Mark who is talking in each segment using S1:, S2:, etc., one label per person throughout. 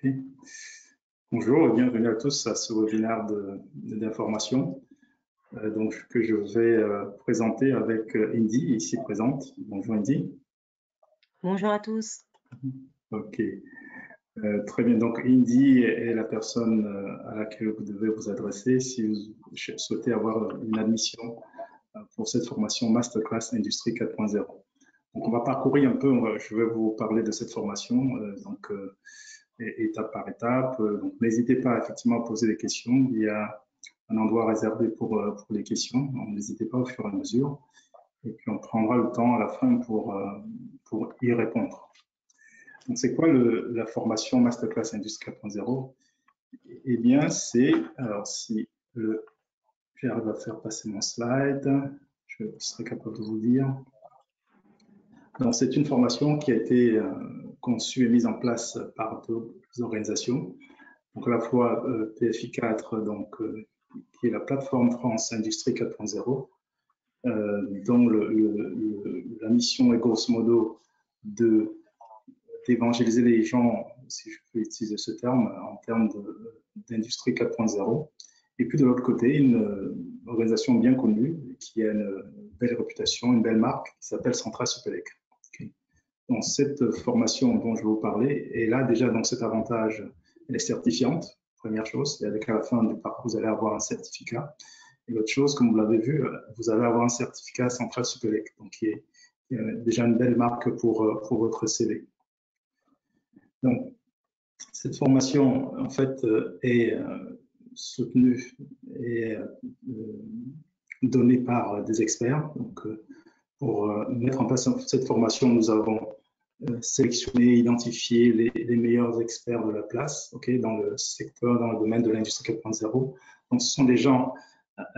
S1: Ok. Bonjour et bienvenue à tous à ce webinaire d'information que je vais présenter avec Indy, ici présente. Bonjour Indy.
S2: Bonjour à tous.
S1: Ok, très bien. Donc Indy est la personne à laquelle vous devez vous adresser si vous souhaitez avoir une admission pour cette formation Masterclass Industrie 4.0. Donc on va parcourir un peu, je vais vous parler de cette formation. Étape par étape. Donc, n'hésitez pas effectivement à poser des questions. Il y a un endroit réservé pour les questions. N'hésitez pas au fur et à mesure. Et puis, on prendra le temps à la fin pour y répondre. Donc, c'est quoi la formation Masterclass Industrie 4.0? Eh bien, c'est, alors si j'arrive à faire passer mon slide, je serai capable de vous dire. Donc, c'est une formation qui a été conçue et mise en place par deux organisations. Donc, à la fois PFI 4, qui est la plateforme France Industrie 4.0, dont la mission est grosso modo d'évangéliser les gens, si je peux utiliser ce terme, en termes d'industrie 4.0. Et puis de l'autre côté, une organisation bien connue qui a une belle réputation, une belle marque, qui s'appelle Centra Supélec. Okay. Donc, cette formation dont je vais vous parler est là déjà dans cet avantage. Elle est certifiante, première chose, c'est-à-dire qu'à la fin du parcours, vous allez avoir un certificat. Et l'autre chose, comme vous l'avez vu, vous allez avoir un certificat Centra Supélec, donc qui est déjà une belle marque pour votre CV. Donc, cette formation, en fait, est soutenue et donnée par des experts. Donc, pour mettre en place cette formation, nous avons sélectionner, identifier les meilleurs experts de la place, okay, dans le secteur, dans le domaine de l'industrie 4.0. Donc, ce sont des gens,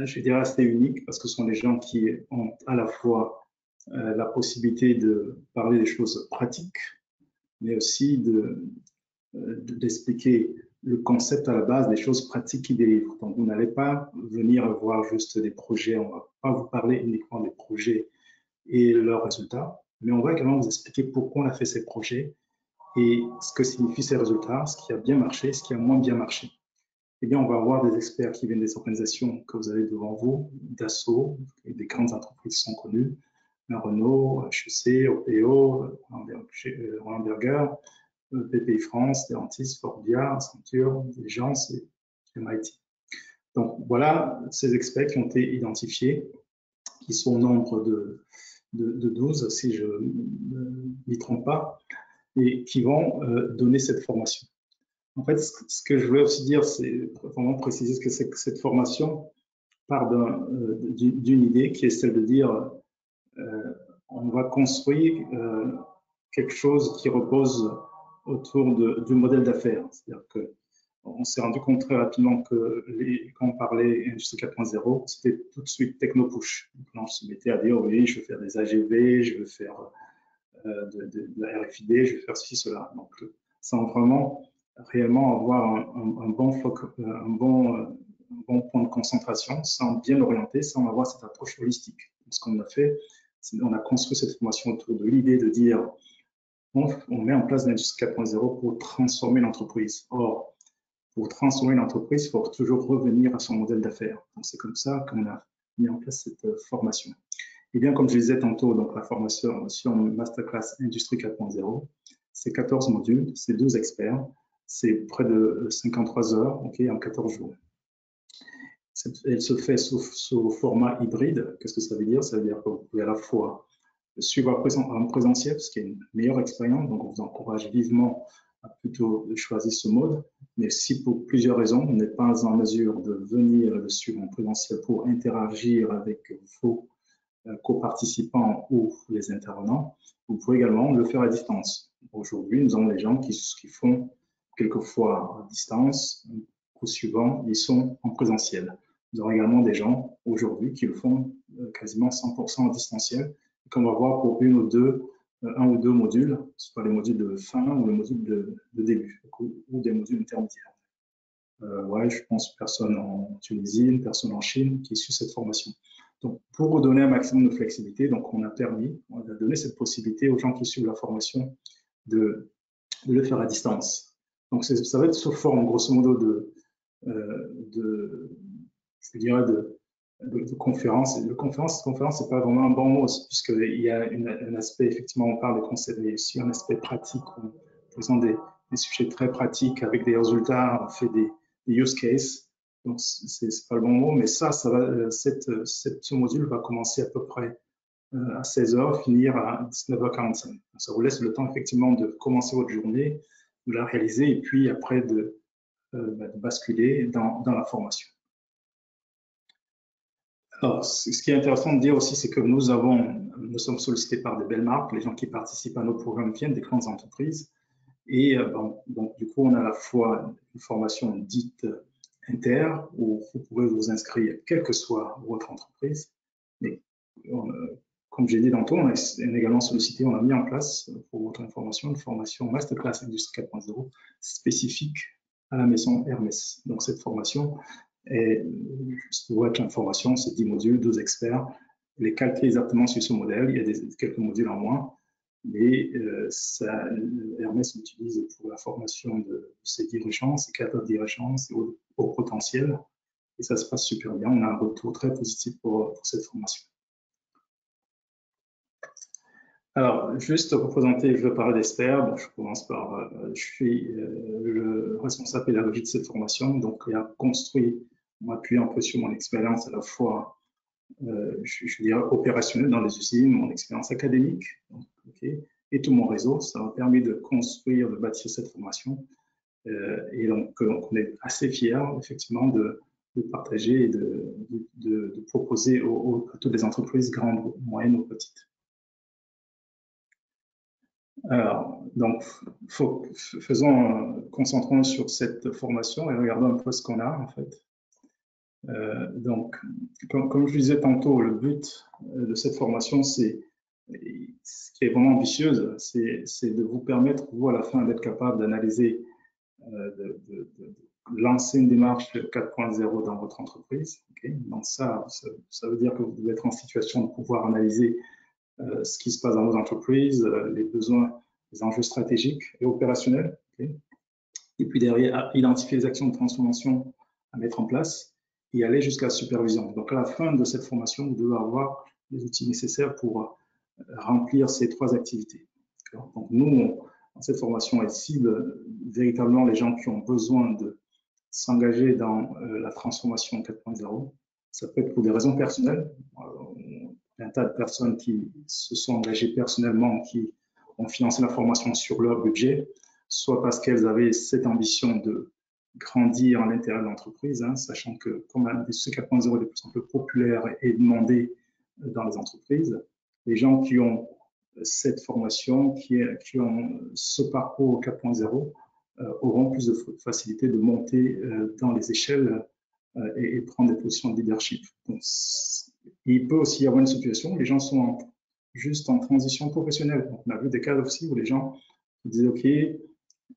S1: je dirais, assez uniques parce que ce sont des gens qui ont à la fois la possibilité de parler des choses pratiques, mais aussi d'expliquer le concept à la base des choses pratiques qu'ils délivrent. Donc, vous n'allez pas venir voir juste des projets, on ne va pas vous parler uniquement des projets et leurs résultats, mais on va également vous expliquer pourquoi on a fait ces projets et ce que signifient ces résultats, ce qui a bien marché, ce qui a moins bien marché. Eh bien, on va avoir des experts qui viennent des organisations que vous avez devant vous, Dassault, des grandes entreprises qui sont connues, Renault, HEC, OPO, Roland Berger, BPI France, Stellantis, Forvia, Accenture, Diligence et MIT. Donc, voilà ces experts qui ont été identifiés, qui sont au nombre de 12, si je ne m'y trompe pas, et qui vont donner cette formation. En fait, ce que je voulais aussi dire, c'est vraiment préciser ce que c'est que cette formation part d'une idée qui est celle de dire on va construire quelque chose qui repose autour du modèle d'affaires. C'est-à-dire que on s'est rendu compte très rapidement que quand on parlait Industrie 4.0, c'était tout de suite techno-push. On se mettait à dire, oui, je veux faire des AGV, je veux faire de la RFID, je veux faire ceci, cela. Donc, sans vraiment réellement avoir un bon point de concentration, sans bien l'orienter, sans avoir cette approche holistique. Donc, ce qu'on a fait, c'est on a construit cette formation autour de l'idée de dire, on met en place l'Industrie 4.0 pour transformer l'entreprise. Or, pour transformer l'entreprise, il faut toujours revenir à son modèle d'affaires. C'est comme ça qu'on a mis en place cette formation. Et bien, comme je disais tantôt, donc la formation sur Masterclass Industrie 4.0, c'est 14 modules, c'est 12 experts, c'est près de 53 heures, okay, en 14 jours. Elle se fait sous format hybride. Qu'est-ce que ça veut dire? Ça veut dire que vous pouvez à la fois suivre en présentiel, ce qui est une meilleure expérience, donc on vous encourage vivement à plutôt choisir ce mode, mais si pour plusieurs raisons, vous n'êtes pas en mesure de venir le suivre en présentiel pour interagir avec vos co-participants ou les intervenants, vous pouvez également le faire à distance. Aujourd'hui, nous avons des gens qui font quelquefois à distance, au suivant, ils sont en présentiel. Nous avons également des gens aujourd'hui qui le font quasiment 100% en distanciel, qu'on va voir pour un ou deux modules, soit les modules de fin ou les modules de début, ou des modules intermédiaires. Ouais, je pense personne en Tunisie, personne en Chine qui suit cette formation. Donc, pour donner un maximum de flexibilité, donc on a donné cette possibilité aux gens qui suivent la formation de le faire à distance. Donc, ça va être sous forme, grosso modo, je dirais, de conférence. Et conférence, c'est pas vraiment un bon mot, puisqu'il y a un aspect, effectivement, on parle de concept, mais aussi un aspect pratique. On présente des sujets très pratiques avec des résultats, on fait des use cases. Donc, c'est pas le bon mot, mais ça va, ce module va commencer à peu près à 16h, finir à 19h45. Donc, ça vous laisse le temps, effectivement, de commencer votre journée, de la réaliser, et puis après de basculer dans la formation. Alors, ce qui est intéressant de dire aussi, c'est que nous sommes sollicités par des belles marques. Les gens qui participent à nos programmes viennent des grandes entreprises. Et donc, du coup, on a à la fois une formation dite inter, où vous pouvez vous inscrire quelle que soit votre entreprise. Mais comme j'ai dit tantôt, on est également sollicité, on a mis en place, pour votre information, une formation Masterclass Industrie 4.0 spécifique à la maison Hermès. Donc, cette formation doit être une formation, c'est 10 modules, 12 experts. Elle est calquée exactement sur ce modèle. Il y a quelques modules en moins, mais Hermès l'utilise pour la formation de ses dirigeants, ses cadres de dirigeants, ses hauts potentiels. Et ça se passe super bien. On a un retour très positif pour cette formation. Alors, juste pour présenter, je veux parler d'Expert. Bon, je commence par, je suis le responsable pédagogique de cette formation, donc il a construit, on appuie un peu sur mon expérience à la fois, je dirais, opérationnelle dans les usines, mon expérience académique, donc, et tout mon réseau. Ça m'a permis de construire, de bâtir cette formation. Et donc, on est assez fiers, effectivement, de partager et de proposer à toutes les entreprises, grandes, moyennes ou petites. Alors, donc, concentrons sur cette formation et regardons un peu ce qu'on a, en fait. Donc, comme je disais tantôt, le but de cette formation, ce qui est vraiment ambitieuse, c'est de vous permettre, vous, à la fin, d'être capable d'analyser, de lancer une démarche 4.0 dans votre entreprise. Donc, ça veut dire que vous devez être en situation de pouvoir analyser ce qui se passe dans vos entreprises, les besoins, les enjeux stratégiques et opérationnels. Et puis derrière, identifier les actions de transformation à mettre en place et aller jusqu'à la supervision. Donc à la fin de cette formation, vous devez avoir les outils nécessaires pour remplir ces 3 activités. Donc nous, dans cette formation, elle cible véritablement les gens qui ont besoin de s'engager dans la transformation 4.0. Ça peut être pour des raisons personnelles. Il y a un tas de personnes qui se sont engagées personnellement, qui ont financé la formation sur leur budget, soit parce qu'elles avaient cette ambition de grandir à l'intérieur de l'entreprise, sachant que comme l'industrie 4.0 est de plus en plus populaire et demandée dans les entreprises, les gens qui ont cette formation, qui ont ce parcours 4.0, auront plus de facilité de monter dans les échelles et prendre des positions de leadership. Donc, il peut aussi y avoir une situation où les gens sont juste en transition professionnelle. Donc, on a vu des cas aussi où les gens disent « Ok,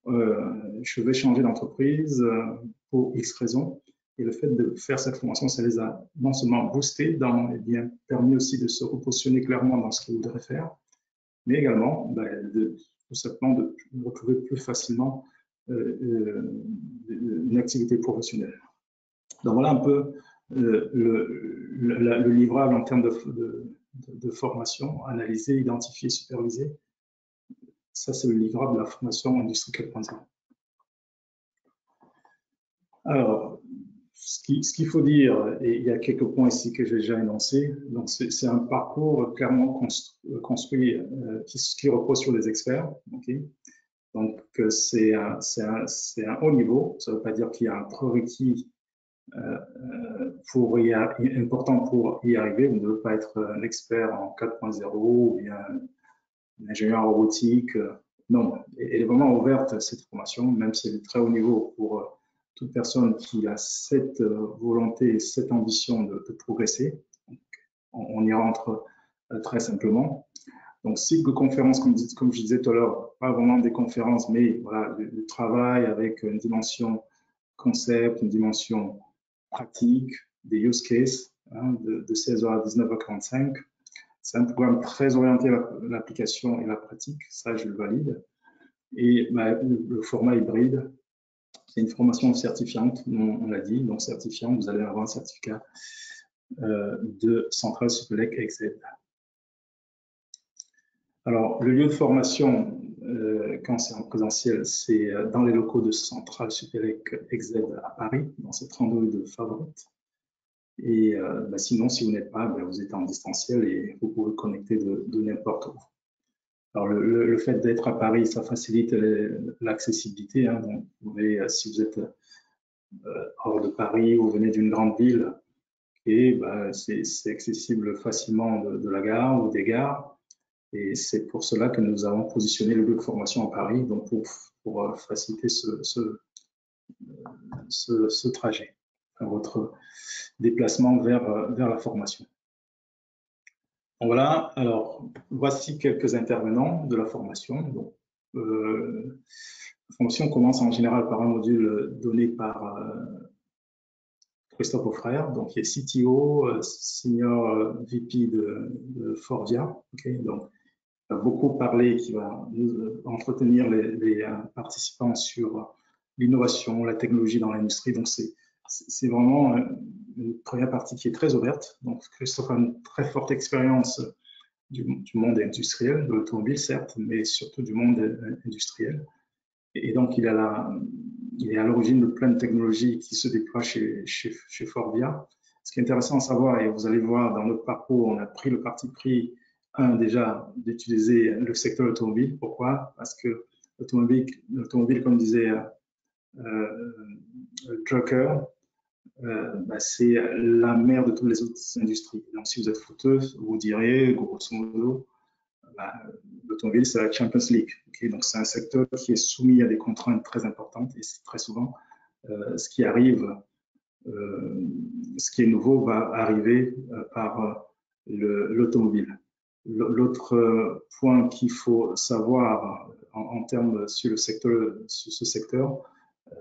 S1: je vais changer d'entreprise pour X raisons ». Et le fait de faire cette formation, ça les a non seulement boostés, et bien permis aussi de se repositionner clairement dans ce qu'ils voudraient faire, mais également tout simplement de retrouver plus facilement une activité professionnelle. Donc voilà un peu le livrable en termes de formation, analyser, identifier, superviser. Ça, c'est le livrable de la formation Industrie 4.0. Alors, ce qu'il faut dire, et il y a quelques points ici que j'ai déjà énoncés, donc c'est un parcours clairement construit qui repose sur les experts. Donc, c'est un haut niveau. Ça ne veut pas dire qu'il y a un prérequis important pour y arriver. Vous ne devez pas être un expert en 4.0 ou bien un ingénieur en robotique. Non, elle est vraiment ouverte, cette formation, même si elle est très haut niveau pour toute personne qui a cette volonté, cette ambition de progresser. Donc, on y rentre très simplement. Donc, cycle de conférences, comme je disais tout à l'heure, pas vraiment des conférences, mais voilà, le travail avec une dimension concept, une dimension pratique, des use cases, de 16h à 19h45. C'est un programme très orienté à l'application et la pratique, ça je le valide. Et le format hybride, C'est une formation certifiante, on l'a dit, donc certifiante, vous allez avoir un certificat de Centrale Supélec XZ. Alors, le lieu de formation, quand c'est en présentiel, c'est dans les locaux de Centrale Supélec XZ à Paris, dans cette randonnée de Favorite. Et sinon, si vous n'êtes pas, vous êtes en distanciel et vous pouvez connecter de n'importe où. Alors, le fait d'être à Paris, ça facilite l'accessibilité. Hein. Donc, vous pouvez, si vous êtes hors de Paris ou vous venez d'une grande ville, et c'est accessible facilement de la gare ou des gares. Et c'est pour cela que nous avons positionné le lieu de formation à Paris, donc pour faciliter ce trajet, votre déplacement vers la formation. Donc voilà, alors voici quelques intervenants de la formation. Donc, la formation commence en général par un module donné par Christophe Auffrère, donc qui est CTO, Senior VP de Forvia. Okay, donc, il va beaucoup parler, qui va entretenir les participants sur l'innovation, la technologie dans l'industrie. Donc, c'est vraiment une première partie qui est très ouverte. Donc, Christophe a une très forte expérience du monde industriel, de l'automobile, certes, mais surtout du monde industriel. Et donc, il est à l'origine de plein de technologies qui se déploient chez Forvia. Ce qui est intéressant à savoir, et vous allez voir dans notre parcours, on a pris le parti pris, déjà, d'utiliser le secteur automobile. Pourquoi? Parce que l'automobile, comme disait Drucker, c'est la mère de toutes les autres industries. Donc, si vous êtes footeuse, vous direz, grosso modo, l'automobile, c'est la Champions League. Okay? Donc, c'est un secteur qui est soumis à des contraintes très importantes et très souvent, ce qui arrive, ce qui est nouveau va arriver par l'automobile. L'autre point qu'il faut savoir en termes sur ce secteur,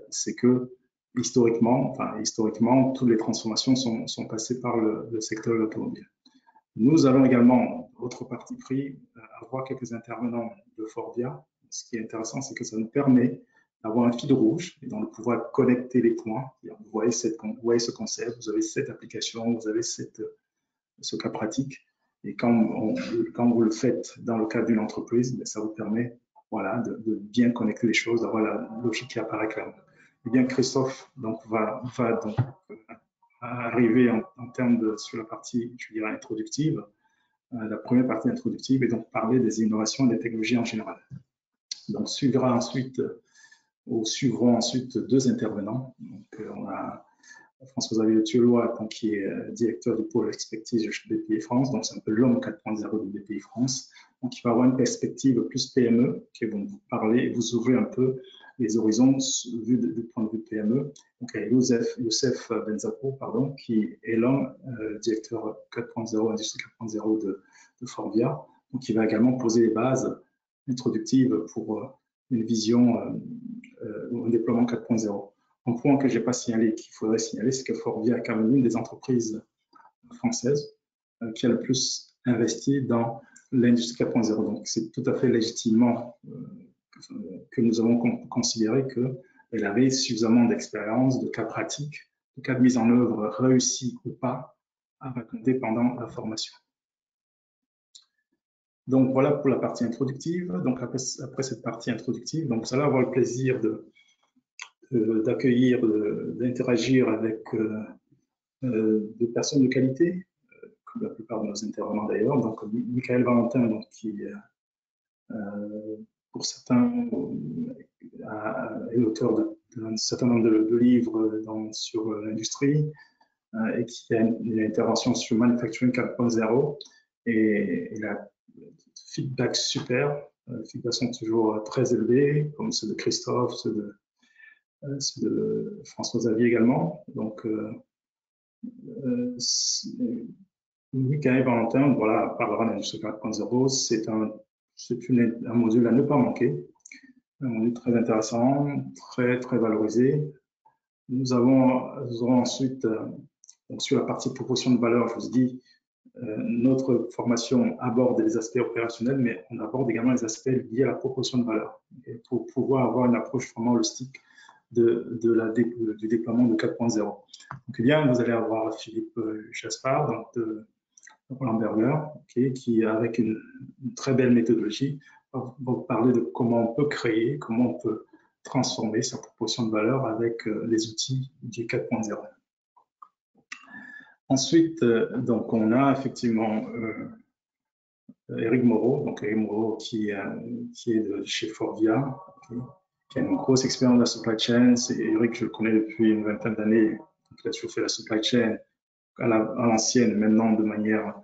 S1: c'est que historiquement, toutes les transformations sont passées par le secteur de l'automobile. Nous allons également, autre parti pris, avoir quelques intervenants de Forvia. Ce qui est intéressant, c'est que ça nous permet d'avoir un fil rouge et donc de pouvoir connecter les points. Vous voyez ce concept, vous avez cette application, vous avez ce cas pratique. Et quand vous le faites dans le cadre d'une entreprise, ça vous permet de bien connecter les choses, d'avoir la logique qui apparaît clairement. Eh bien, Christophe va arriver en termes sur la partie, je dirais, introductive, la première partie introductive, et donc parler des innovations et des technologies en général. Donc, suivront ensuite deux intervenants. Donc, on a François-Xavier Thieulois, qui est directeur du pôle expertise de BPI France, donc c'est un peu l'homme 4.0 de BPI France, donc il va avoir une perspective plus PME, qui vont vous parler et vous ouvrir un peu les horizons vus du point de vue PME. Donc, il y a Youssef Benzapo, qui est l'homme directeur 4.0, industrie 4.0 de Forvia, donc qui va également poser les bases introductives pour une vision, un déploiement 4.0. Un point que je n'ai pas signalé, qu'il faudrait signaler, c'est que Forvia est quand même une des entreprises françaises qui a le plus investi dans l'industrie 4.0. Donc, c'est tout à fait légitimement que nous avons considéré qu'elle avait suffisamment d'expérience, de cas pratiques, de cas de mise en œuvre réussis ou pas à raconter pendant la formation. Donc, voilà pour la partie introductive. Donc, après cette partie introductive, donc, vous allez avoir le plaisir d'accueillir, d'interagir avec des personnes de qualité, comme la plupart de nos intervenants d'ailleurs. Donc, Michael Valentin, donc, qui pour certains est l'auteur d'un certain nombre de livres sur l'industrie et qui a une intervention sur Manufacturing 4.0 et il a feedback super. Les feedbacks sont toujours très élevés, comme ceux de Christophe, ceux de François-Xavier également. Donc, Michael Valentin, parlera d'industrie 4.0. C'est un module à ne pas manquer. Un module très intéressant, très, très valorisé. Nous aurons ensuite, donc sur la partie proposition de valeur, je vous ai dit, notre formation aborde les aspects opérationnels, mais on aborde également les aspects liés à la proposition de valeur. Et pour pouvoir avoir une approche vraiment holistique du déploiement de 4.0. Donc, eh bien, vous allez avoir Philippe Jaspard, donc de Lamberger, qui, avec une très belle méthodologie, va vous parler de comment on peut créer, comment on peut transformer sa proposition de valeur avec les outils du 4.0. Ensuite, donc, on a effectivement Eric Moreau, donc Eric Moreau qui est de chez Forvia, qui a une grosse expérience de la supply chain. Eric, je le connais depuis une vingtaine d'années. Il a toujours fait la supply chain à l'ancienne, maintenant de manière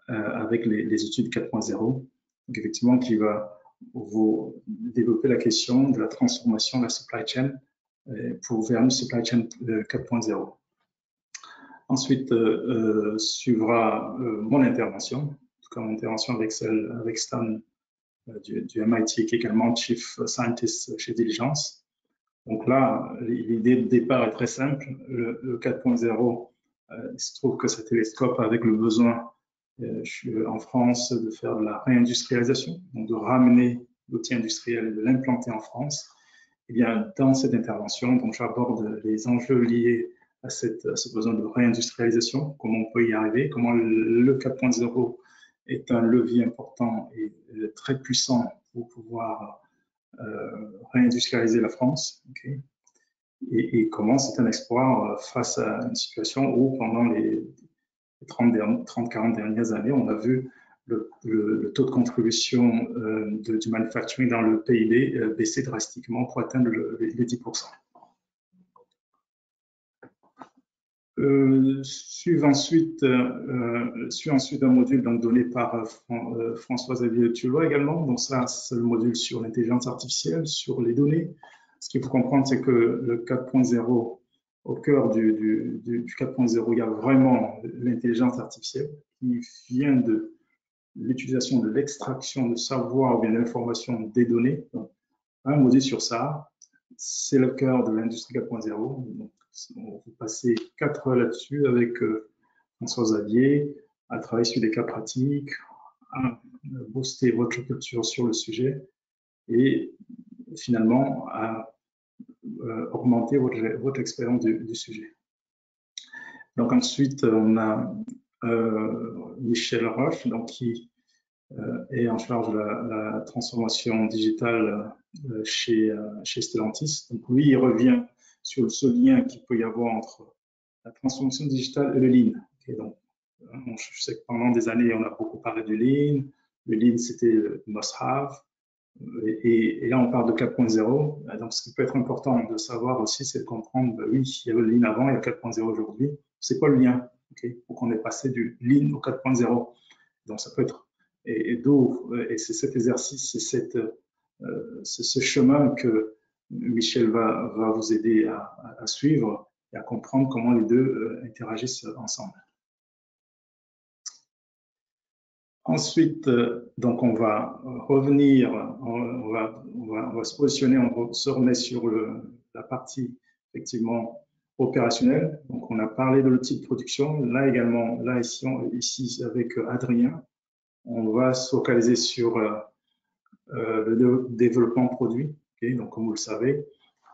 S1: avec les outils de 4.0. Donc effectivement, qui va vous développer la question de la transformation de la supply chain vers une supply chain 4.0. Ensuite, suivra mon intervention, en tout cas mon intervention avec Stan du MIT, qui est également Chief Scientist chez Diligence. Donc là, l'idée de départ est très simple. Le 4.0, il se trouve que ça télescope avec le besoin en France de faire de la réindustrialisation, donc de ramener l'outil industriel et de l'implanter en France. Et bien, dans cette intervention, donc j'aborde les enjeux liés à ce besoin de réindustrialisation, comment on peut y arriver, comment le 4.0 est un levier important et très puissant pour pouvoir réindustrialiser la France, et comment c'est un espoir face à une situation où pendant les 30-40 dernières années, on a vu le taux de contribution du manufacturing dans le PIB baisser drastiquement pour atteindre les 10%. Suit ensuite un module donc, donné par François-Xavier Thielot également. Donc ça, c'est le module sur l'intelligence artificielle, sur les données. Ce qu'il faut comprendre, c'est que le 4.0, au cœur du 4.0, il y a vraiment l'intelligence artificielle qui vient de l'utilisation de l'extraction de savoir ou bien d'information des données. Donc, un module sur ça, c'est le cœur de l'industrie 4.0. On va passer 4 heures là-dessus avec François Xavier, à travailler sur des cas pratiques, à booster votre culture sur le sujet et finalement à augmenter votre expérience du sujet. Donc ensuite, on a Michel Roche, donc, qui est en charge de la transformation digitale chez Stellantis. Donc lui, il revient sur ce lien qu'il peut y avoir entre la transformation digitale et le Lean. Donc, je sais que pendant des années, on a beaucoup parlé du Lean. Le Lean, c'était le must-have. Et là, on parle de 4.0. Donc, ce qui peut être important de savoir aussi, c'est de comprendre, oui, il y avait le Lean avant, il y a 4.0 aujourd'hui. C'est quoi le lien? Pour qu'on est passé du Lean au 4.0. Donc, ça peut être... Et c'est cet exercice, c'est ce chemin que Michel va vous aider à suivre et à comprendre comment les deux interagissent ensemble. Ensuite, donc on va revenir, on va se positionner, on se remet sur la partie effectivement opérationnelle. Donc on a parlé de l'outil de production. Là également, là ici avec Adrien, on va se focaliser sur le développement produit. Donc comme vous le savez,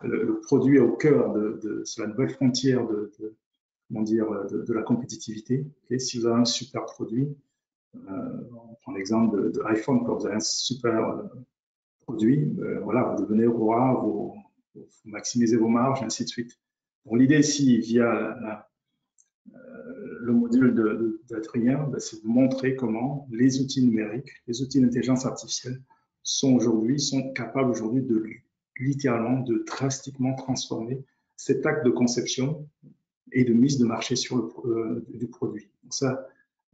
S1: le produit est au cœur de la nouvelle frontière de la compétitivité. Si vous avez un super produit, on prend l'exemple de iPhone, quand vous avez un super produit, voilà, vous devenez roi, vous maximisez vos marges, et ainsi de suite. Donc l'idée ici, via le module d'Adrien, c'est de montrer comment les outils numériques, les outils d'intelligence artificielle sont capables aujourd'hui de littéralement, de drastiquement transformer cet acte de conception et de mise de marché sur du produit. Donc ça,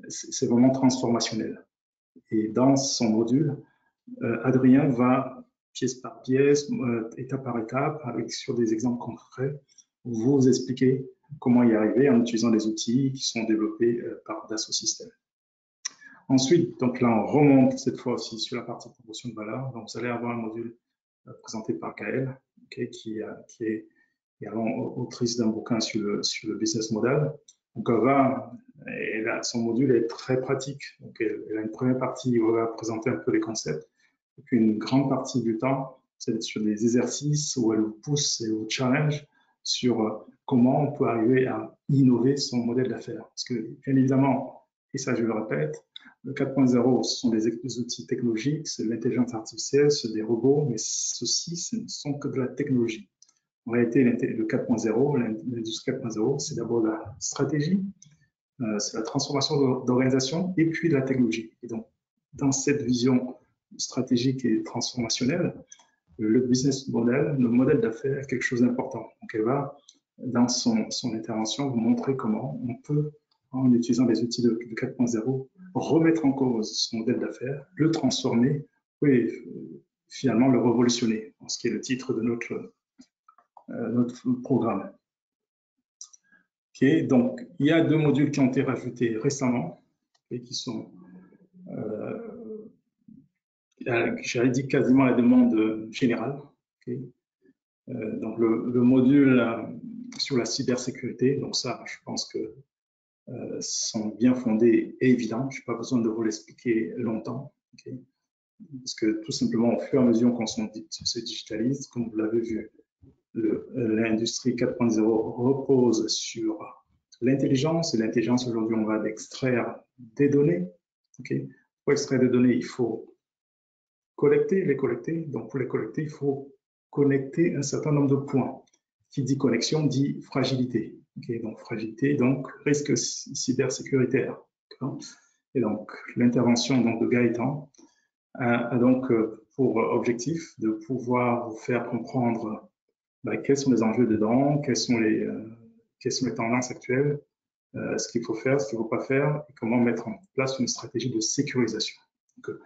S1: c'est vraiment transformationnel. Et dans son module, Adrien va, pièce par pièce, étape par étape, sur des exemples concrets, vous expliquer comment y arriver en utilisant des outils qui sont développés par Dassault Systèmes. Ensuite, donc là, on remonte cette fois aussi sur la partie promotion de valeur. Donc, vous allez avoir un module présenté par Gaëlle, qui est également autrice d'un bouquin sur le business model. Donc, son module est très pratique. Donc, elle a une première partie où elle va présenter un peu les concepts. Et puis, une grande partie du temps, c'est sur des exercices où elle vous pousse et vous challenge sur comment on peut arriver à innover son modèle d'affaires. Parce que, bien évidemment, et ça je le répète, le 4.0, ce sont des outils technologiques, c'est de l'intelligence artificielle, c'est des robots, mais ceci, ce ne sont que de la technologie. En réalité, le 4.0, l'industrie 4.0, c'est d'abord la stratégie, c'est la transformation d'organisation et puis de la technologie. Et donc, dans cette vision stratégique et transformationnelle, le business model, le modèle d'affaires est quelque chose d'important. Donc, elle va, dans son intervention, vous montrer comment on peut, en utilisant les outils de 4.0, remettre en cause son modèle d'affaires, le transformer et finalement le révolutionner, ce qui est le titre de notre programme. Okay, donc, il y a 2 modules qui ont été rajoutés récemment et qui sont, j'allais dire quasiment la demande générale. Okay. Donc, le module sur la cybersécurité, donc ça, je pense que sont bien fondés et évidents. Je n'ai pas besoin de vous l'expliquer longtemps. Okay. Parce que tout simplement, au fur et à mesure qu'on se digitalise, comme vous l'avez vu, l'industrie 4.0 repose sur l'intelligence. Et l'intelligence, aujourd'hui, on va extraire des données. Okay. Pour extraire des données, il faut les collecter. Donc, pour les collecter, il faut connecter un certain nombre de points. Qui dit connexion dit fragilité. Okay. Donc, fragilité, donc risque cybersécuritaire. Et donc, l'intervention de Gaëtan a donc pour objectif de pouvoir vous faire comprendre quels sont les enjeux dedans, quelles sont les tendances actuelles, ce qu'il faut faire, ce qu'il ne faut pas faire, et comment mettre en place une stratégie de sécurisation. Donc,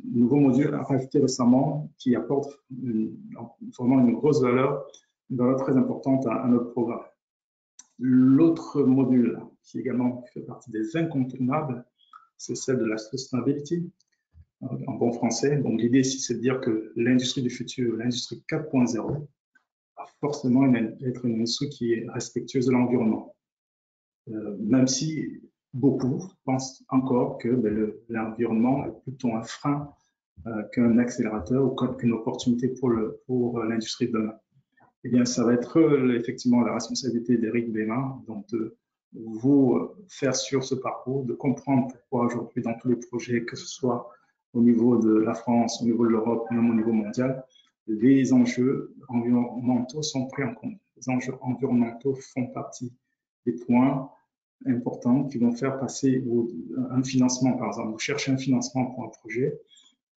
S1: nouveau module rajouté récemment qui apporte vraiment une grosse valeur, une valeur très importante à notre programme. L'autre module qui également fait partie des incontournables, c'est celle de la sustainability, en bon français. Donc l'idée ici, c'est de dire que l'industrie du futur, l'industrie 4.0, va forcément être une industrie qui est respectueuse de l'environnement. Même si beaucoup pensent encore que l'environnement est plutôt un frein qu'un accélérateur ou qu'une opportunité pour l'industrie de demain. Eh bien, ça va être effectivement la responsabilité d'Éric Béma, donc de vous faire sur ce parcours, de comprendre pourquoi aujourd'hui dans tous les projets, que ce soit au niveau de la France, au niveau de l'Europe, même au niveau mondial, les enjeux environnementaux sont pris en compte. Les enjeux environnementaux font partie des points importants qui vont faire passer un financement, par exemple. Vous cherchez un financement pour un projet,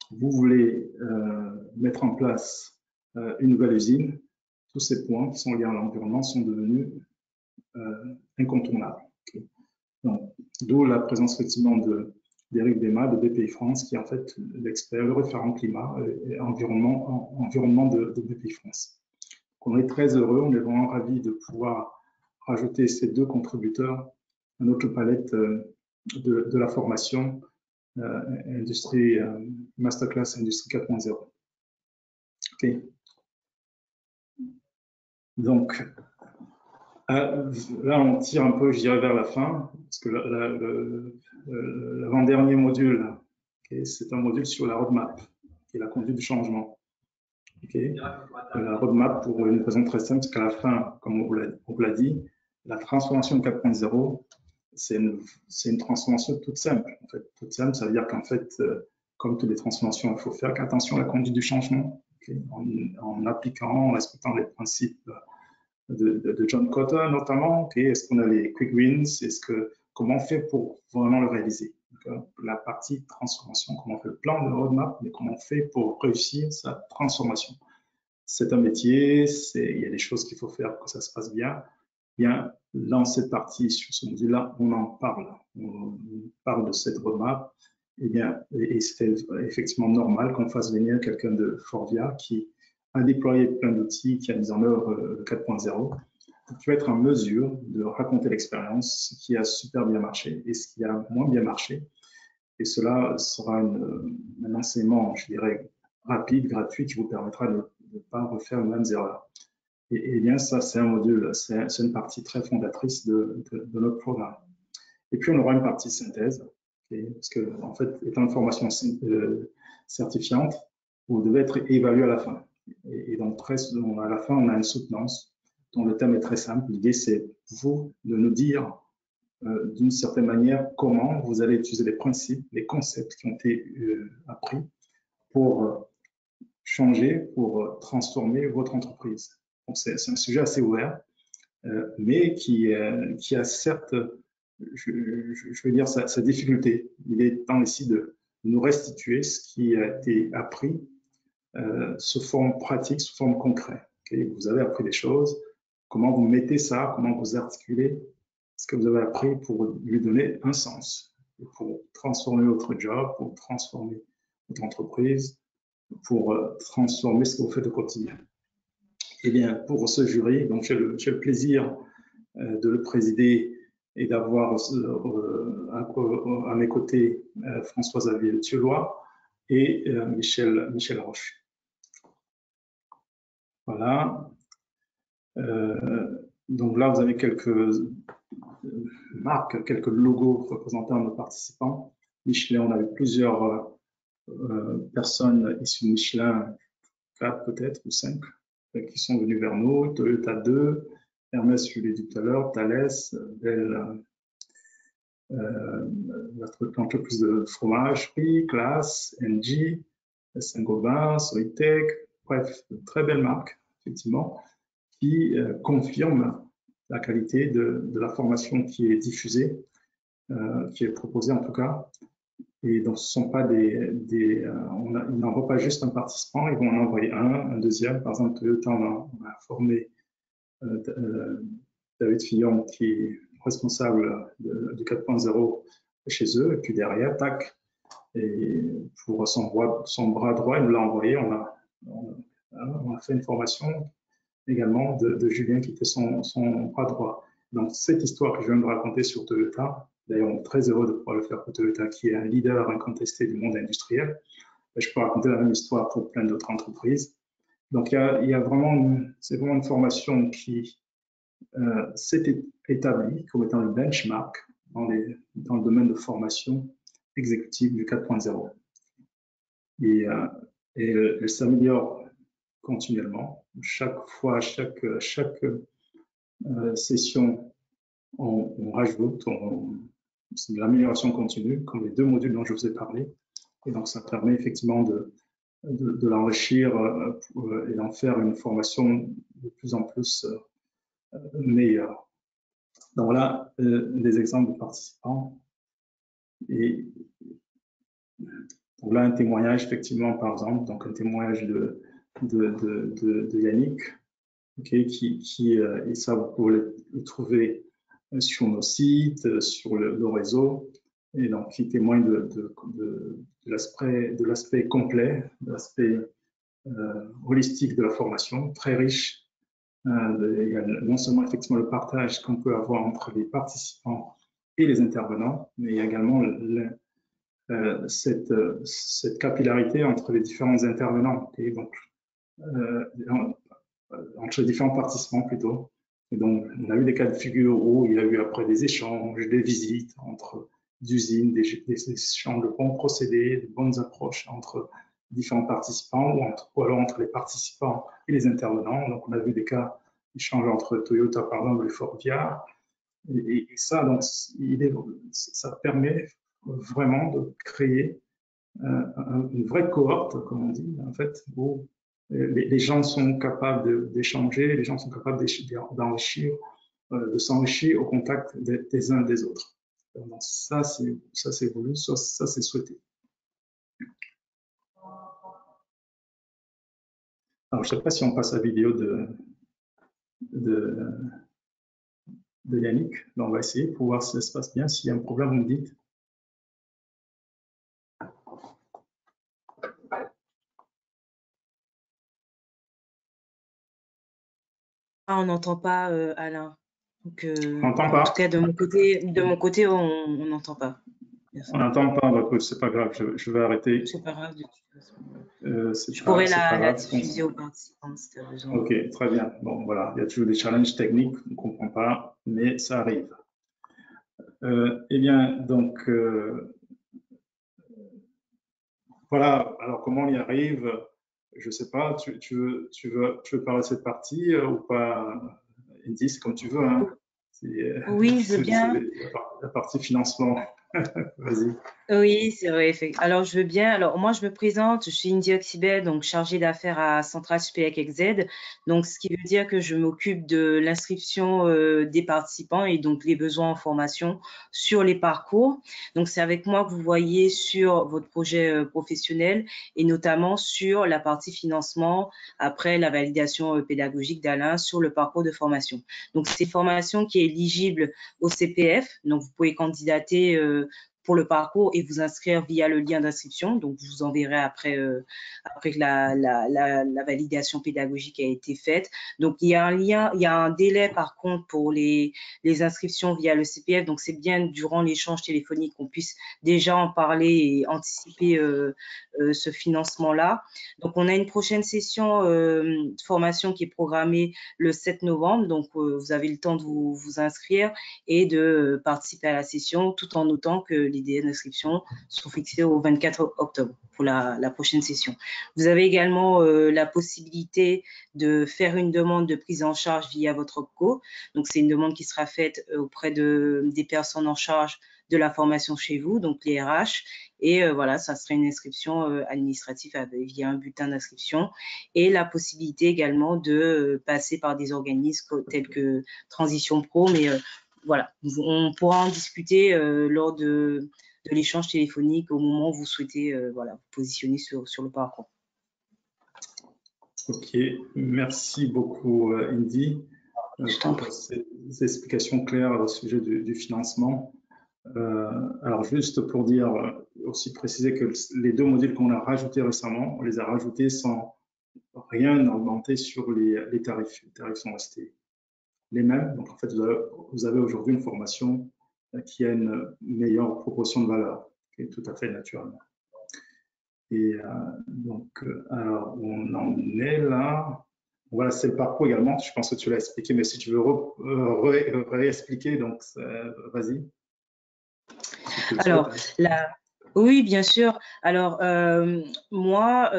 S1: vous voulez mettre en place une nouvelle usine, tous ces points qui sont liés à l'environnement sont devenus incontournables. Okay. D'où la présence effectivement d'Éric Béma de BPI France, qui est en fait l'expert, le référent climat et environnement de BPI France. Donc, on est très heureux, on est vraiment ravis de pouvoir rajouter ces 2 contributeurs à notre palette de la formation Masterclass Industrie 4.0. Okay. Donc, là, on tire un peu, je dirais, vers la fin, parce que l'avant-dernier module, okay, c'est un module sur la roadmap, qui est la conduite du changement. Okay. La roadmap, pour une raison très simple, c'est qu'à la fin, comme on vous l'a dit, la transformation 4.0, c'est une transformation toute simple. En fait, toute simple, ça veut dire qu'en fait, comme toutes les transformations, il faut faire attention à la conduite du changement, okay, en appliquant, en respectant les principes de John Cotton notamment. Okay, est-ce qu'on a les quick wins? Comment on fait pour vraiment le réaliser? Donc, la partie transformation, comment on fait le plan de roadmap, mais comment on fait pour réussir sa transformation? C'est un métier, il y a des choses qu'il faut faire pour que ça se passe bien. Bien, dans cette partie, sur ce module-là, on en parle. On parle de cette roadmap. Et c'était effectivement normal qu'on fasse venir quelqu'un de Forvia qui a déployé plein d'outils, qui a mis en œuvre le 4.0, qui va être en mesure de raconter l'expérience, ce qui a super bien marché et ce qui a moins bien marché. Et cela sera un enseignement, je dirais, rapide, gratuit, qui vous permettra de ne pas refaire les mêmes erreurs. Et bien, ça, c'est un module, c'est une partie très fondatrice de notre programme. Et puis, on aura une partie synthèse, okay, parce que, en fait, étant une formation certifiante, vous devez être évalué à la fin. Et donc, à la fin, on a une soutenance dont le thème est très simple. L'idée, c'est vous de nous dire d'une certaine manière comment vous allez utiliser les principes, les concepts qui ont été appris pour changer, pour transformer votre entreprise. Donc, c'est un sujet assez ouvert, mais qui a certes, je veux dire, sa difficulté. Il est temps ici de nous restituer ce qui a été appris sous forme pratique, sous forme concrète. Okay? Vous avez appris des choses, comment vous mettez ça, comment vous articulez ce que vous avez appris pour lui donner un sens, pour transformer votre job, pour transformer votre entreprise, pour transformer ce que vous faites au quotidien. Eh bien, pour ce jury, donc j'ai le plaisir de le présider et d'avoir à mes côtés François-Xavier Thieulois et Michel Roche. Voilà. Donc là, vous avez quelques marques, quelques logos représentant nos participants. Michelin, on a eu plusieurs personnes issues de Michelin, 4 peut-être ou 5, qui sont venus vers nous. Toyota 2, Hermès, je l'ai dit tout à l'heure, Thales, Bell, un peu plus de fromagerie, Classe, NG, Saint-Gobain, Soitec, bref, de très belles marques, effectivement, qui confirment la qualité de la formation qui est diffusée, qui est proposée en tout cas. Et donc, ce ne sont pas ils n'envoient pas juste un participant, ils vont en envoyer un deuxième. Par exemple, Toyota, on a formé David Fillon, qui est responsable du 4.0 chez eux, et puis derrière, tac, et pour son bras droit, il nous l'a envoyé. On a fait une formation également de Julien, qui était son bras droit. Donc, cette histoire que je viens de raconter sur Toyota, d'ailleurs, on est très heureux de pouvoir le faire pour Toyota, qui est un leader incontesté du monde industriel. Je peux raconter la même histoire pour plein d'autres entreprises. Donc, c'est vraiment une formation qui s'est établie comme étant le benchmark dans le domaine de formation exécutive du 4.0. Et elle s'améliore continuellement. Chaque fois, chaque session, on rajoute, c'est de l'amélioration continue, comme les 2 modules dont je vous ai parlé. Et donc, ça permet effectivement de l'enrichir et d'en faire une formation de plus en plus meilleure. Donc, voilà des exemples de participants. Et donc là, un témoignage, effectivement, par exemple, donc un témoignage de Yannick, okay, et ça, vous pouvez le trouver sur nos sites, sur le réseau, et donc qui témoigne de l'aspect complet, de l'aspect holistique de la formation, très riche. Il y a non seulement effectivement le partage qu'on peut avoir entre les participants et les intervenants, mais il y a également cette capillarité entre les différents intervenants, et donc entre les différents participants plutôt. Et donc, on a eu des cas de figure où il y a eu après des échanges, des visites entre usines, des échanges de bons procédés, de bonnes approches entre différents participants ou alors entre les participants et les intervenants. Donc, on a vu des cas d'échanges entre Toyota, par exemple, et Ford Viard. Et ça, donc, ça permet vraiment de créer une vraie cohorte, comme on dit, en fait, où les gens sont capables d'échanger, les gens sont capables d'enrichir, de s'enrichir au contact des uns des autres. Donc ça, c'est voulu, ça, c'est souhaité. Alors, je ne sais pas si on passe la vidéo de Yannick. Donc, on va essayer pour voir si ça se passe bien. S'il y a un problème, vous me dites.
S2: On n'entend pas, Alain. Donc,
S1: on n'entend pas.
S2: En tout cas, de mon côté, on n'entend pas.
S1: On n'entend pas, bah, c'est pas grave, je vais arrêter.
S2: C'est pas grave de toute façon.
S1: Je
S2: pourrais la diffuser aux participants si tu as besoin.
S1: Ok, très bien. Bon, voilà, il y a toujours des challenges techniques, on ne comprend pas, mais ça arrive. Eh bien, donc, voilà, alors comment on y arrive? Je ne sais pas, tu veux parler de cette partie ou pas, Indy, c'est comme tu veux. Hein.
S2: Oui, je veux
S1: C'est
S2: bien.
S1: la partie financement. Vas-y.
S2: Oui, c'est vrai. Alors, je veux bien. Alors, moi, je me présente. Je suis Indy Oxybel, donc chargée d'affaires à Centrale Supélec XZ. Donc, ce qui veut dire que je m'occupe de l'inscription des participants et donc les besoins en formation sur les parcours. Donc, c'est avec moi que vous voyez sur votre projet professionnel et notamment sur la partie financement après la validation pédagogique d'Alain sur le parcours de formation. Donc, c'est une formation qui est éligible au CPF. Donc, vous pouvez candidater pour le parcours et vous inscrire via le lien d'inscription. Donc, je vous enverrai après que la validation pédagogique a été faite. Donc, il y a un lien, il y a un délai par contre pour les inscriptions via le CPF. Donc, c'est bien durant l'échange téléphonique qu'on puisse déjà en parler et anticiper ce financement-là. Donc, on a une prochaine session de formation qui est programmée le 7 novembre. Donc, vous avez le temps de vous inscrire et de participer à la session tout en notant que les délais d'inscription sont fixés au 24 octobre pour la prochaine session. Vous avez également la possibilité de faire une demande de prise en charge via votre OPCO. Donc, c'est une demande qui sera faite auprès des personnes en charge de la formation chez vous, donc les RH. Et voilà, ça serait une inscription administrative via un bulletin d'inscription et la possibilité également de passer par des organismes tels que Transition Pro, mais voilà, on pourra en discuter lors de l'échange téléphonique au moment où vous souhaitez voilà, vous positionner sur le parcours.
S1: Ok, merci beaucoup Indy pour ces explications claires au sujet du financement. Alors juste pour dire, aussi préciser que les 2 modules qu'on a rajoutés récemment, on les a rajoutés sans rien augmenter sur les tarifs. Les tarifs sont restés les mêmes. Donc en fait, vous avez aujourd'hui une formation qui a une meilleure proportion de valeur, qui est tout à fait naturellement. Et donc, alors, on en est là. Voilà, c'est le parcours également. Je pense que tu l'as expliqué, mais si tu veux réexpliquer, donc vas-y.
S2: Alors, oui, bien sûr. Alors, moi,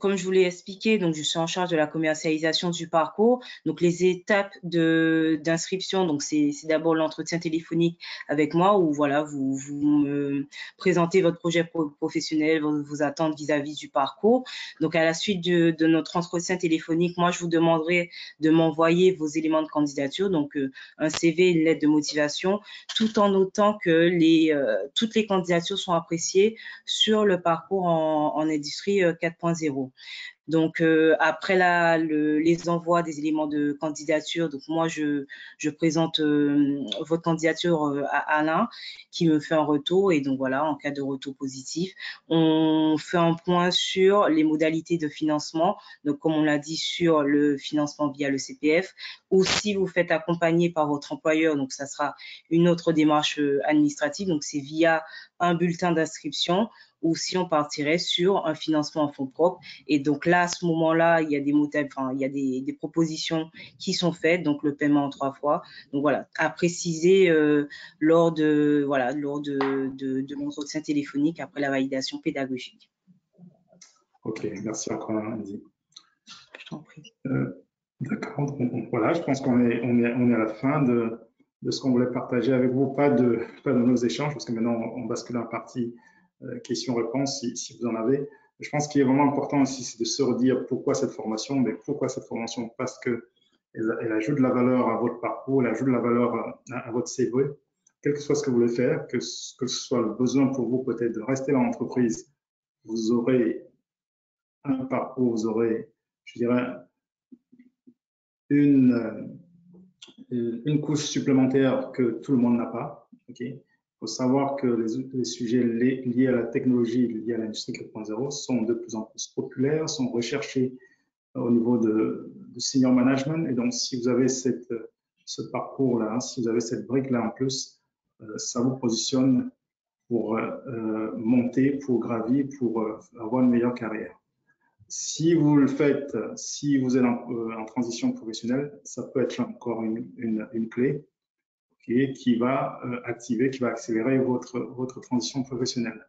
S2: comme je vous l'ai expliqué, donc je suis en charge de la commercialisation du parcours. Donc, les étapes d'inscription, donc c'est d'abord l'entretien téléphonique avec moi où voilà, vous me présentez votre projet professionnel, vos attentes vis-à-vis du parcours. Donc, à la suite de notre entretien téléphonique, moi, je vous demanderai de m'envoyer vos éléments de candidature, donc un CV, une lettre de motivation, tout en notant que toutes les candidatures sont appréciées sur le parcours en industrie 4.0. Donc, après les envois des éléments de candidature, donc moi, je présente votre candidature à Alain qui me fait un retour. Et donc, voilà, en cas de retour positif, on fait un point sur les modalités de financement. Donc, comme on l'a dit, sur le financement via le CPF ou si vous faites accompagner par votre employeur, donc ça sera une autre démarche administrative. Donc, c'est via un bulletin d'inscription ou si on partirait sur un financement en fonds propres. Et donc là, à ce moment-là, il y a des propositions qui sont faites, donc le paiement en 3 fois. Donc voilà, à préciser lors de l'entretien téléphonique après la validation pédagogique.
S1: Ok, merci encore, Andy.
S2: Je t'en prie.
S1: D'accord, donc voilà, je pense qu'on est à la fin de ce qu'on voulait partager avec vous, pas de nos échanges, parce que maintenant on bascule en partie questions-réponses si vous en avez. Je pense qu'il est vraiment important aussi, c'est de se redire pourquoi cette formation, mais pourquoi cette formation? Parce qu'elle ajoute de la valeur à votre parcours, elle ajoute de la valeur à votre CV, quel que soit ce que vous voulez faire, que ce soit le besoin pour vous peut-être de rester dans l'entreprise, vous aurez un parcours, vous aurez, je dirais, une couche supplémentaire que tout le monde n'a pas. Okay. Il faut savoir que les sujets liés à la technologie, liés à l'industrie 4.0 sont de plus en plus populaires, sont recherchés au niveau de senior management. Et donc, si vous avez ce parcours-là, si vous avez cette brique-là en plus, ça vous positionne pour monter, pour gravir, pour avoir une meilleure carrière. Si vous le faites, si vous êtes en transition professionnelle, ça peut être encore une clé qui va activer, qui va accélérer votre transition professionnelle.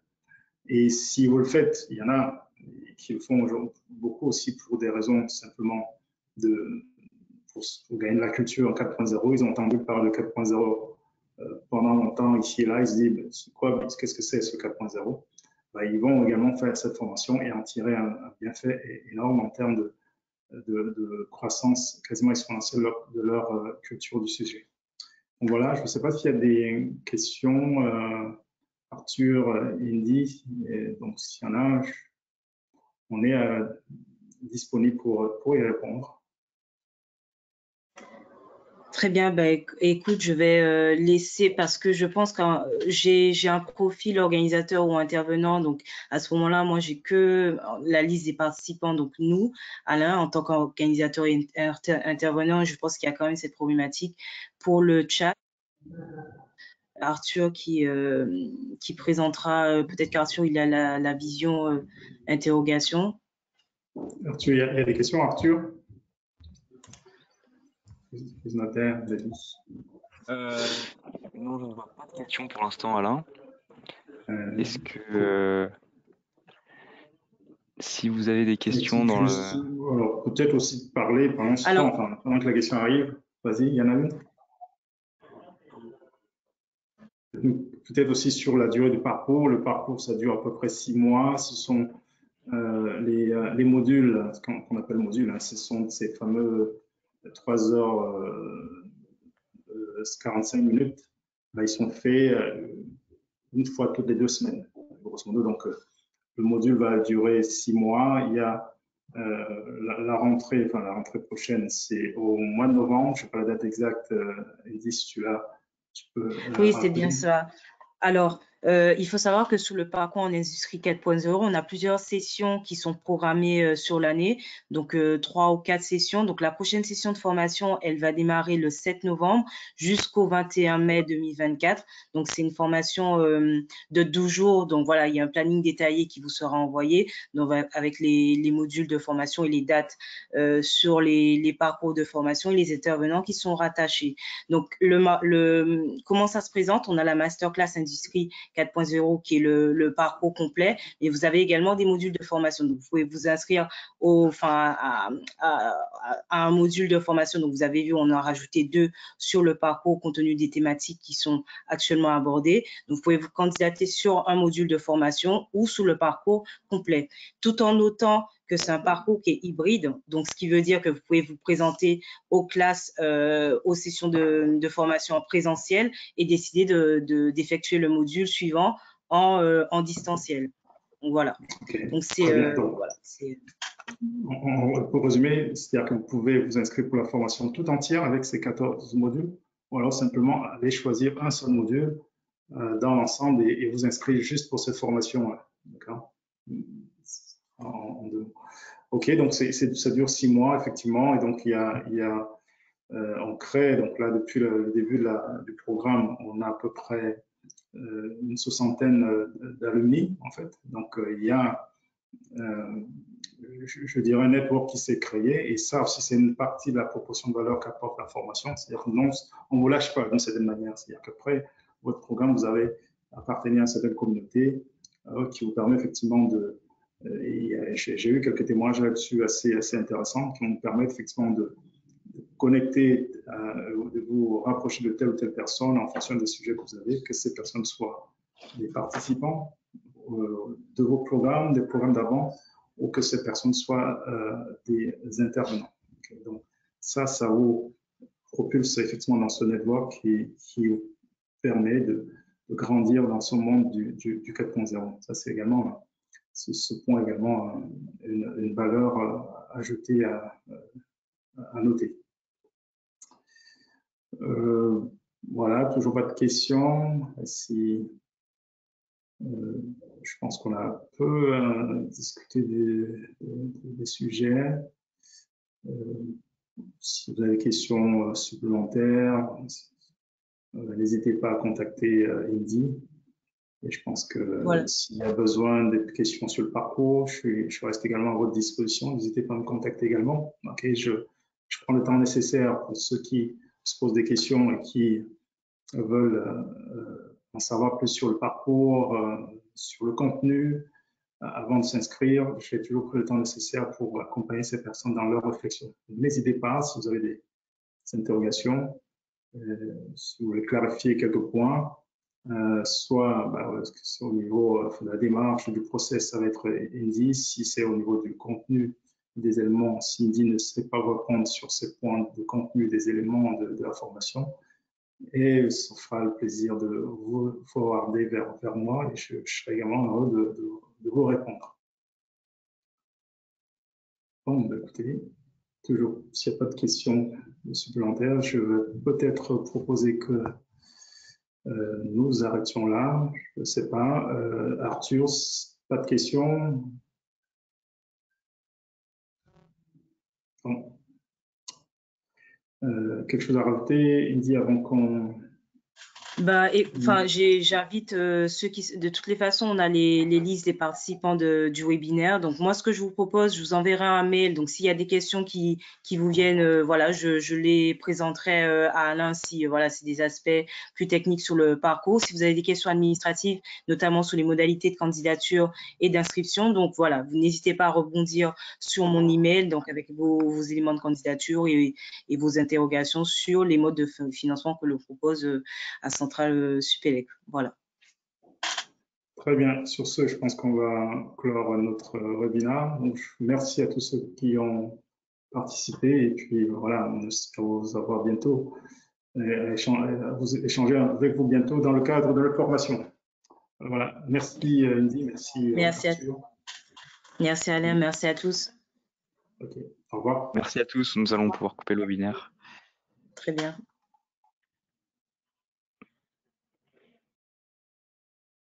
S1: Et si vous le faites, il y en a qui le font beaucoup aussi pour des raisons simplement pour gagner de la culture en 4.0. Ils ont entendu parler de 4.0 pendant longtemps ici et là. Ils se disent, qu'est-ce que c'est ce 4.0? Ils vont également faire cette formation et en tirer un bienfait énorme en termes de croissance quasiment exponentielle de leur culture du sujet. Donc voilà, je ne sais pas s'il y a des questions, Arthur, Indy, et donc s'il y en a, on est disponible pour y répondre.
S2: Très bien, ben, écoute, je vais laisser parce que je pense que j'ai un profil organisateur ou intervenant, donc à ce moment-là, moi, j'ai que la liste des participants, donc nous, Alain, en tant qu'organisateur et intervenant, je pense qu'il y a quand même cette problématique. Pour le chat, Arthur qui présentera, peut-être qu'Arthur, il a la vision interrogation.
S1: Arthur, il y a des questions, Arthur?
S3: Non, je ne vois pas de questions pour l'instant, Alain. Est-ce que si vous avez des questions dans
S1: alors, peut-être aussi parler pendant ce temps, enfin, pendant que la question arrive. Vas-y, il y en a une. Peut-être aussi sur la durée du parcours. Le parcours, ça dure à peu près 6 mois. Ce sont les modules, ce qu'on appelle modules, hein, ce sont ces fameux 3 heures 45 minutes. Ils sont faits une fois toutes les 2 semaines, grosso modo. Donc, le module va durer 6 mois. Il y a la rentrée prochaine, c'est au mois de novembre. Je n'ai pas la date exacte. Edith, si tu l'as, tu peux.
S2: Oui, c'est bien ça. Alors, il faut savoir que sous le parcours en industrie 4.0, on a plusieurs sessions qui sont programmées sur l'année, donc 3 ou 4 sessions. Donc, la prochaine session de formation, elle va démarrer le 7 novembre jusqu'au 21 mai 2024. Donc, c'est une formation de 12 jours. Donc, voilà, il y a un planning détaillé qui vous sera envoyé donc, avec les modules de formation et les dates sur les parcours de formation et les intervenants qui sont rattachés. Donc, comment ça se présente? On a la masterclass industrie 4.0 qui est le parcours complet, mais vous avez également des modules de formation. Donc, vous pouvez vous inscrire à un module de formation. Donc, vous avez vu, on a rajouté 2 sur le parcours compte tenu des thématiques qui sont actuellement abordées. Donc, vous pouvez vous candidater sur un module de formation ou sous le parcours complet, tout en notant que c'est un parcours qui est hybride, donc ce qui veut dire que vous pouvez vous présenter aux classes, aux sessions de formation en présentiel et décider d'effectuer le module suivant en distanciel. Donc voilà.
S1: Okay.
S2: Donc c'est voilà.
S1: Pour résumer, c'est-à-dire que vous pouvez vous inscrire pour la formation tout entière avec ces 14 modules, ou alors simplement aller choisir un seul module dans l'ensemble et vous inscrire juste pour cette formation-là. D'accord? Ok, donc ça dure 6 mois, effectivement, et donc on crée, donc là, depuis le début du programme, on a à peu près une 60aine d'alumni, en fait. Donc, il y a, je dirais, un network qui s'est créé, et ça aussi, c'est une partie de la proportion de valeur qu'apporte la formation. C'est-à-dire qu'on ne vous lâche pas d'une certaine manière. C'est-à-dire qu'après votre programme, vous avez appartenu à une certaine communauté qui vous permet effectivement de... J'ai eu quelques témoignages là-dessus assez intéressants qui vont vous permettre effectivement de connecter, de vous rapprocher de telle ou telle personne en fonction des sujets que vous avez, que ces personnes soient des participants de vos programmes, des programmes d'avant, ou que ces personnes soient des intervenants. Okay. Donc, ça vous propulse effectivement dans ce network qui vous permet de grandir dans ce monde du 4.0. Ça, c'est également, ce point également une valeur ajoutée à noter. Voilà, toujours pas de questions. Si, je pense qu'on a un peu discuté des sujets. Si vous avez des questions supplémentaires, n'hésitez pas à contacter Indy. Et je pense que voilà. S'il y a besoin de questions sur le parcours, je reste également à votre disposition. N'hésitez pas à me contacter également. Okay, je prends le temps nécessaire pour ceux qui se posent des questions et qui veulent en savoir plus sur le parcours, sur le contenu, avant de s'inscrire, j'ai toujours pris le temps nécessaire pour accompagner ces personnes dans leur réflexion. N'hésitez pas, si vous avez des interrogations, si vous voulez clarifier quelques points, soit c'est au niveau de la démarche, du process, ça va être Indy. Si c'est au niveau du contenu des éléments, si Indy ne sait pas répondre sur ces points de contenu des éléments de la formation, et ça fera le plaisir de vous forwarder vers moi et je serai également heureux de vous répondre. Bon, écoutez, toujours, s'il n'y a pas de questions supplémentaires, je vais peut-être proposer que nous arrêtions là. Je ne sais pas. Arthur, pas de questions? Bon. Quelque chose à rajouter, Indy, avant qu'on...
S2: Enfin, j'invite ceux qui, de toutes les façons, on a les listes des participants du webinaire. Donc moi, ce que je vous propose, je vous enverrai un mail. Donc s'il y a des questions qui vous viennent, voilà, je les présenterai à Alain si voilà, c'est des aspects plus techniques sur le parcours. Si vous avez des questions administratives, notamment sur les modalités de candidature et d'inscription, donc voilà, vous n'hésitez pas à rebondir sur mon email, donc avec vos éléments de candidature et vos interrogations sur les modes de financement que l'on propose à Centrale Supélec. Voilà.
S1: Très bien. Sur ce, je pense qu'on va clore notre webinaire. Donc, merci à tous ceux qui ont participé et puis voilà, on espère vous avoir bientôt, vous échanger avec vous bientôt dans le cadre de la formation. Voilà. Merci Indy, merci Arthur.
S2: Merci Alain, merci à tous.
S1: Ok, au revoir.
S3: Merci à tous, nous allons pouvoir couper le webinaire.
S2: Très bien.